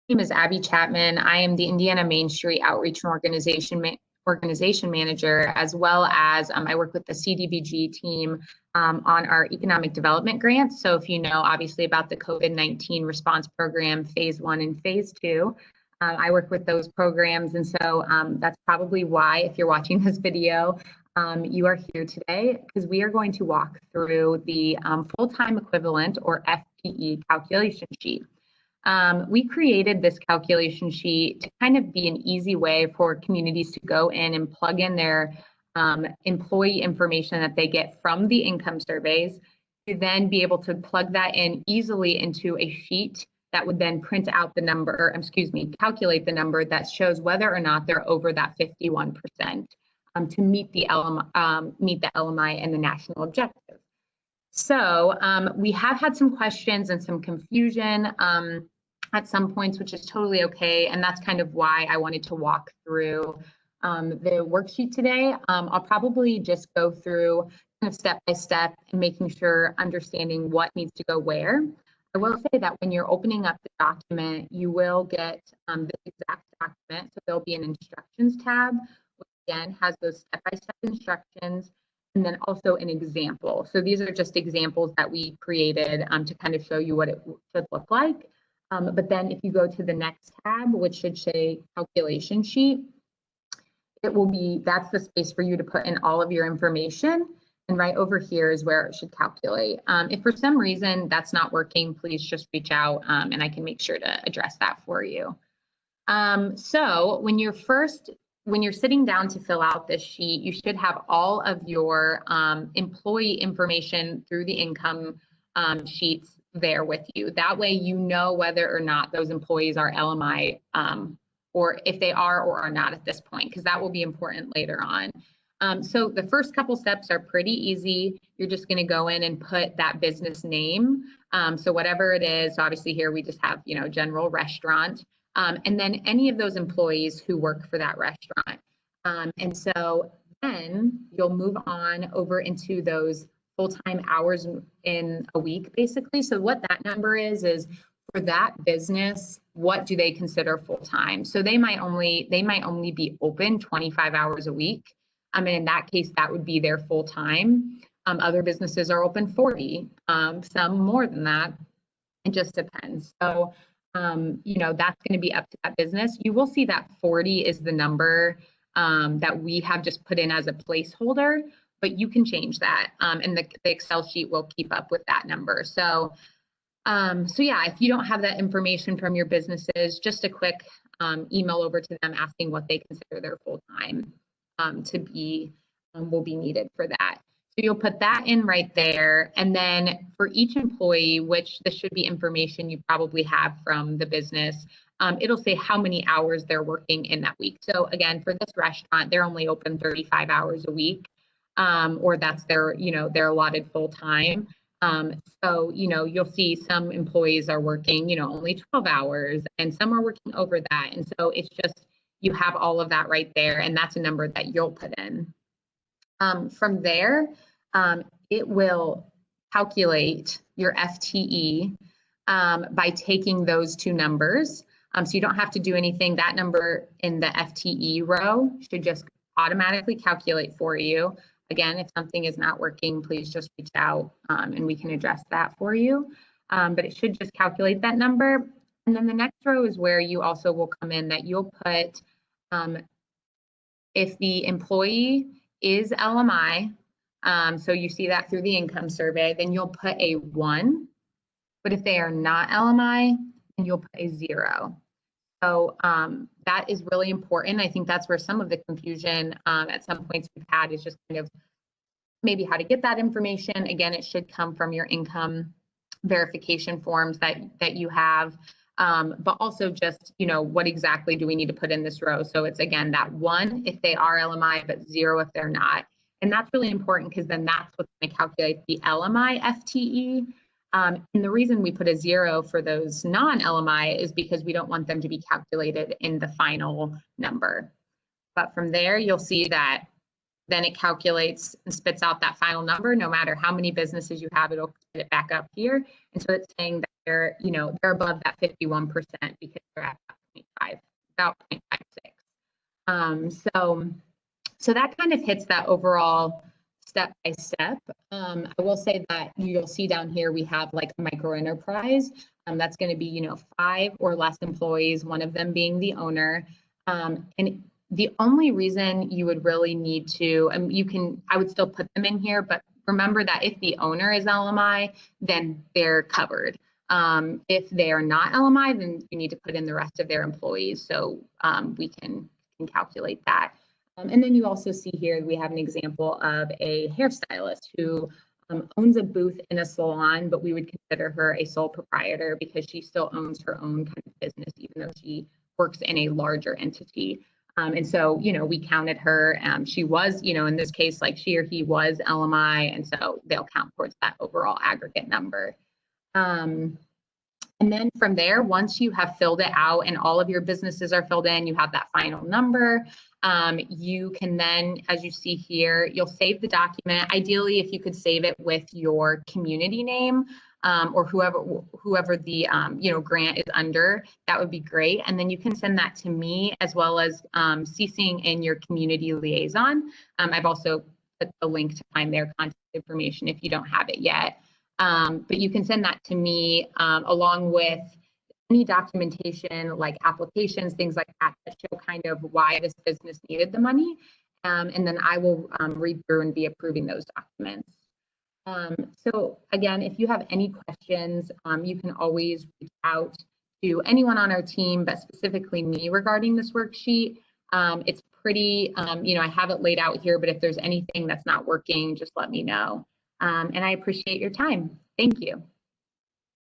name is Abby Chapman. I am the Indiana Main Street Outreach and Organization Manager, as well as I work with the CDBG team on our economic development grants. So if you know, obviously, about the COVID-19 response program, phase 1 and phase 2, I work with those programs. And so that's probably why, if you're watching this video, you are here today, because we are going to walk through the full-time equivalent, or FTE, calculation sheet. We created this calculation sheet to kind of be an easy way for communities to go in and plug in their employee information that they get from the income surveys, to then be able to plug that in easily into a sheet that would then print out the number, calculate the number that shows whether or not they're over that 51% to meet the LMI and the national objective. So we have had some questions and some confusion at some points, which is totally okay. And that's kind of why I wanted to walk through the worksheet today. I'll probably just go through kind of step by step and making sure, understanding what needs to go where. I will say that when you're opening up the document, you will get this exact document. So there'll be an instructions tab, which again has those step-by-step instructions, and then also an example. So these are just examples that we created to kind of show you what it should look like. But then if you go to the next tab, which should say calculation sheet, it will be, that's the space for you to put in all of your information. And right over here is where it should calculate. If for some reason that's not working, please just reach out and I can make sure to address that for you. So when you're sitting down to fill out this sheet, you should have all of your employee information through the income sheets there with you. That way you know whether or not those employees are LMI or if they are or are not at this point, because that will be important later on. So the first couple steps are pretty easy. You're just going to go in and put that business name. So whatever it is, so obviously here we just have, general restaurant, and then any of those employees who work for that restaurant. And so then you'll move on over into those full-time hours in a week, basically. So what that number is for that business, what do they consider full-time? So they might only be open 25 hours a week. And in that case, that would be their full-time. Other businesses are open 40, some more than that. It just depends. So, that's going to be up to that business. You will see that 40 is the number that we have just put in as a placeholder, but you can change that. And the Excel sheet will keep up with that number. So yeah, if you don't have that information from your businesses, just a quick email over to them asking what they consider their full-time to be, will be needed for that. So you'll put that in right there. And then for each employee, which this should be information you probably have from the business, it'll say how many hours they're working in that week. So again, for this restaurant, they're only open 35 hours a week, or that's their, their allotted full time. So, you'll see some employees are working, only 12 hours and some are working over that. And so it's just, you have all of that right there, and that's a number that you'll put in. From there, it will calculate your FTE by taking those two numbers. So you don't have to do anything. That number in the FTE row should just automatically calculate for you. Again, if something is not working, please just reach out and we can address that for you. But it should just calculate that number. And then the next row is where you also will come in that you'll put, if the employee is LMI, so you see that through the income survey, then you'll put a 1. But if they are not LMI, then you'll put a 0. So that is really important. I think that's where some of the confusion at some points we've had is just kind of maybe how to get that information. Again, it should come from your income verification forms that you have, but also just, what exactly do we need to put in this row? So it's, again, that 1 if they are LMI, but 0 if they're not. And that's really important because then that's what's going to calculate the LMI FTE. And the reason we put a 0 for those non-LMI is because we don't want them to be calculated in the final number. But from there, you'll see that then it calculates and spits out that final number. No matter how many businesses you have, it'll spit it back up here. And so it's saying that they're, they're above that 51% because they're at about 0.56. So that kind of hits that overall step by step. I will say that you'll see down here we have like a micro enterprise. That's going to be 5 or less employees, one of them being the owner. And the only reason you would really need to, I would still put them in here, but remember that if the owner is LMI, then they're covered. If they are not LMI, then you need to put in the rest of their employees, so we can calculate that. And then you also see here we have an example of a hairstylist who owns a booth in a salon, but we would consider her a sole proprietor because she still owns her own kind of business, even though she works in a larger entity. And so, we counted her. She was, in this case, like she or he was LMI, and so they'll count towards that overall aggregate number. And then from there, once you have filled it out and all of your businesses are filled in, you have that final number. You can then, as you see here, you'll save the document. Ideally, if you could save it with your community name or whoever the grant is under, that would be great. And then you can send that to me as well as CCing in your community liaison. I've also put the link to find their contact information if you don't have it yet. But you can send that to me along with any documentation like applications, things like that show kind of why this business needed the money. And then I will read through and be approving those documents. So again, if you have any questions, you can always reach out to anyone on our team, but specifically me regarding this worksheet. It's pretty, I have it laid out here, but if there's anything that's not working, just let me know. And I appreciate your time. Thank you.